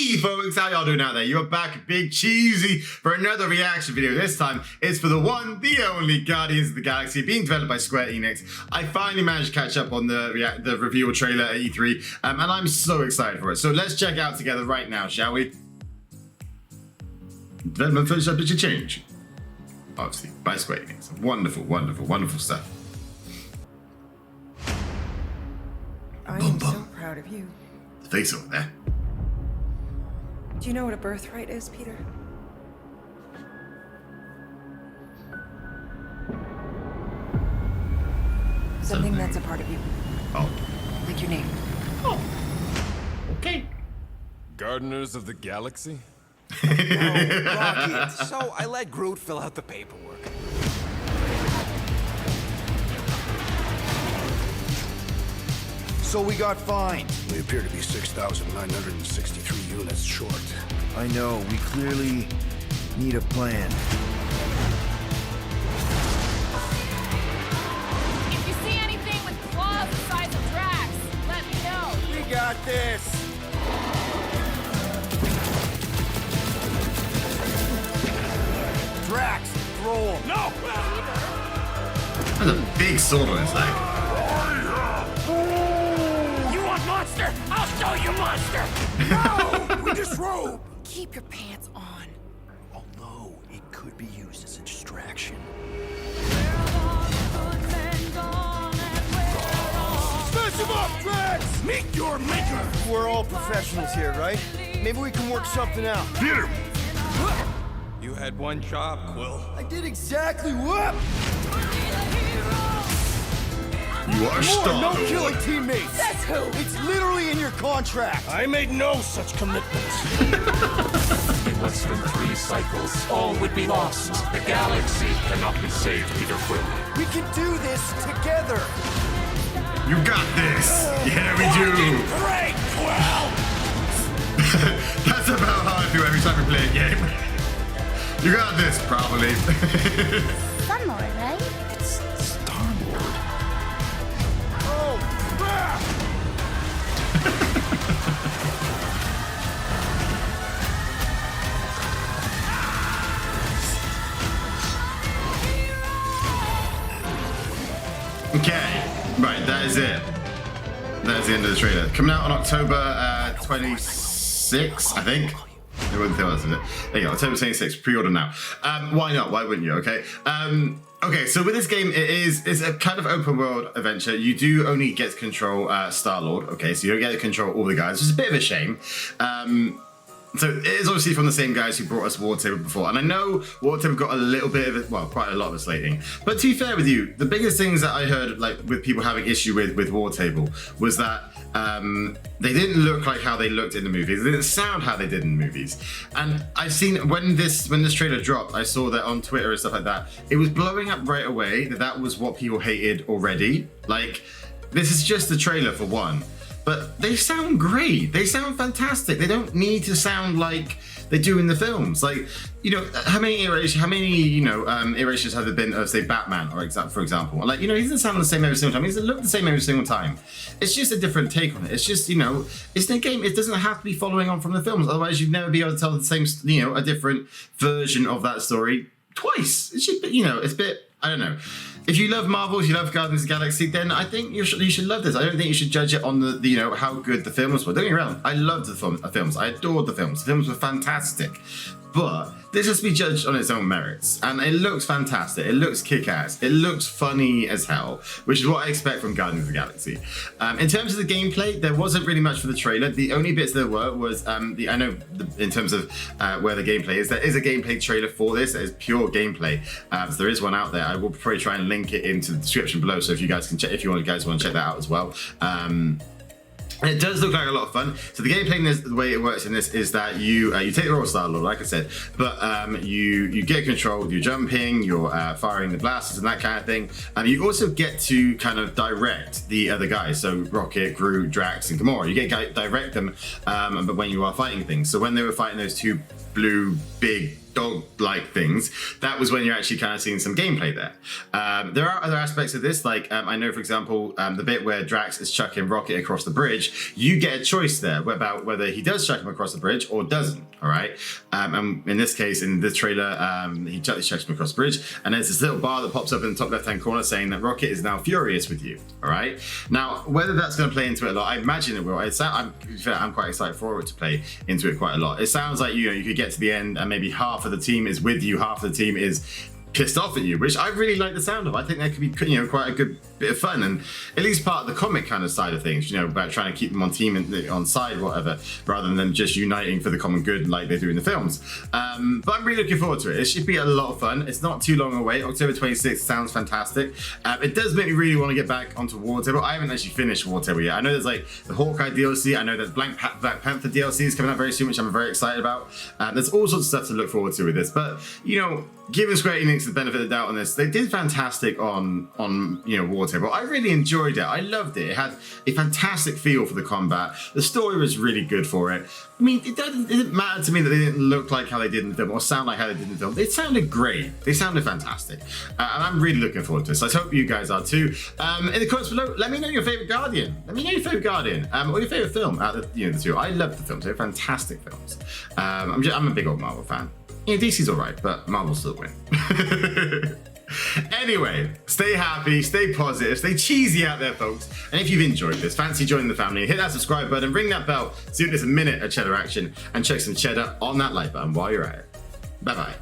Howdy folks, how y'all doing out there? You're back, Big CheeZ, for another reaction video. This time, it's for the one, the only Guardians of the Galaxy, being developed by Square Enix. I finally managed to catch up on the reveal trailer at E3, and I'm so excited for it. So let's check out together right now, shall we? Development footage subject to change. Obviously, by Square Enix. Wonderful, wonderful, wonderful stuff. I am so proud of you. The face over there. Do you know what a birthright is, Peter? Something that's a part of you. Oh. Like your name. Oh. Okay. Gardeners of the Galaxy? No, Rocket. So I let Groot fill out the paperwork. So we got fined. We appear to be 6,963 units short. I know, we clearly need a plan. If you see anything with claws the size of Drax, let me know. We got this. Drax, throw him. No! There's a big sword on his leg. You want monster? I'll show you monster! No! We disrobe! Keep your pants on. Although it could be used as a distraction. Smash him up, Drax! Meet your maker! We're all professionals here, right? Maybe we can work something out. Peter! You had one job, Quill. I did exactly what? You are More Star-Lord. no killing teammates. That's who. It's literally in your contract. I made no such commitments. In less than 3 cycles, all would be lost. The galaxy cannot be saved, Peter Quill. We can do this together. You got this. Yeah, we do. Great, Quill! That's about how I feel every time we play a game. You got this, probably. Star-Lord, right? It's Star-Lord. Oh, crap! Okay, right, that is it. That's the end of the trailer. Coming out on October 26, I think. It wouldn't feel that's it. There you go, October 26, pre-order now. Why not? Why wouldn't you? Okay. Okay, so with this game, it's a kind of open world adventure. You do only get to control Star-Lord. Okay, so you don't get to control all the guys, which is a bit of a shame. So it is obviously from the same guys who brought us Watertable before. And I know Watertable got a little bit of it, well, quite a lot of a slating. But to be fair with you, the biggest things that I heard, like with people having issue with Watertable, was that they didn't look like how they looked in the movies. They didn't sound how they did in the movies. And I've seen when this trailer dropped, I saw that on Twitter and stuff like that. It was blowing up right away that was what people hated already. Like, this is just the trailer for one. But they sound great. They sound fantastic. They don't need to sound like they do in the films. Like, you know, how many iterations have there been of, say, Batman, for example? Like, you know, he doesn't sound the same every single time. He doesn't look the same every single time. It's just a different take on it. It's just, you know, it's the game. It doesn't have to be following on from the films. Otherwise, you'd never be able to tell the same, you know, a different version of that story twice. It's just, you know, it's a bit, I don't know. If you love Marvel, if you love Guardians of the Galaxy, then I think you should love this. I don't think you should judge it on the you know, how good the films were. Don't get me wrong, I loved the films. I adored the films. The films were fantastic. But this has to be judged on its own merits. And it looks fantastic. It looks kick-ass. It looks funny as hell, which is what I expect from Guardians of the Galaxy. In terms of the gameplay, there wasn't really much for the trailer. The only bits there were was, in terms of where the gameplay is, there is a gameplay trailer for this. It is pure gameplay. So there is one out there. I will probably try and link it into the description below, so if you guys can check, if you guys want to check that out as well. It does look like a lot of fun. So the gameplay, the way it works in this is that you take the role of Star-Lord, like I said, but you get control, you're jumping, you're firing the blasters and that kind of thing. And you also get to kind of direct the other guys. So Rocket, Groot, Drax, and Gamora. You get to direct them, but when you are fighting things. So when they were fighting those two blue big dog-like things, that was when you're actually kind of seeing some gameplay there. There are other aspects of this, like I know, for example, the bit where Drax is chucking Rocket across the bridge, you get a choice there about whether he does chuck him across the bridge or doesn't, all right? And in this case, in this trailer, he chucks him across the bridge, and there's this little bar that pops up in the top left-hand corner saying that Rocket is now furious with you, all right? Now, whether that's going to play into it a lot, I imagine it will. I'm quite excited for it to play into it quite a lot. It sounds like, you could get to the end and maybe half of the team is with you, half of the team is pissed off at you, which I really like the sound of. I think that could be, quite a good bit of fun, and at least part of the comic kind of side of things, about trying to keep them on team and on side, whatever, rather than them just uniting for the common good like they do in the films. But I'm really looking forward to it. It should be a lot of fun. It's not too long away. October 26th sounds fantastic. It does make me really want to get back onto War Table. I haven't actually finished War Table yet. I know there's like the Hawkeye DLC. I know there's Black Panther DLC is coming out very soon, which I'm very excited about. There's all sorts of stuff to look forward to with this. But, giving Square Enix the benefit of the doubt on this, they did fantastic on War Table. I really enjoyed it. I loved it. It had a fantastic feel for the combat. The story was really good for it. I mean, it didn't matter to me that they didn't look like how they did in the film or sound like how they did in the film. They sounded great. They sounded fantastic. And I'm really looking forward to this. I hope you guys are too. In the comments below, let me know your favorite Guardian. Let me know your favorite Guardian or your favorite film out of the two. I love the films. They're fantastic films. I'm a big old Marvel fan. DC's alright, but Marvel still win. Anyway, stay happy, stay positive, stay cheesy out there, folks. And if you've enjoyed this, fancy joining the family, hit that subscribe button, ring that bell, see if there's a minute of cheddar action, and check some cheddar on that like button while you're at it. Bye-bye.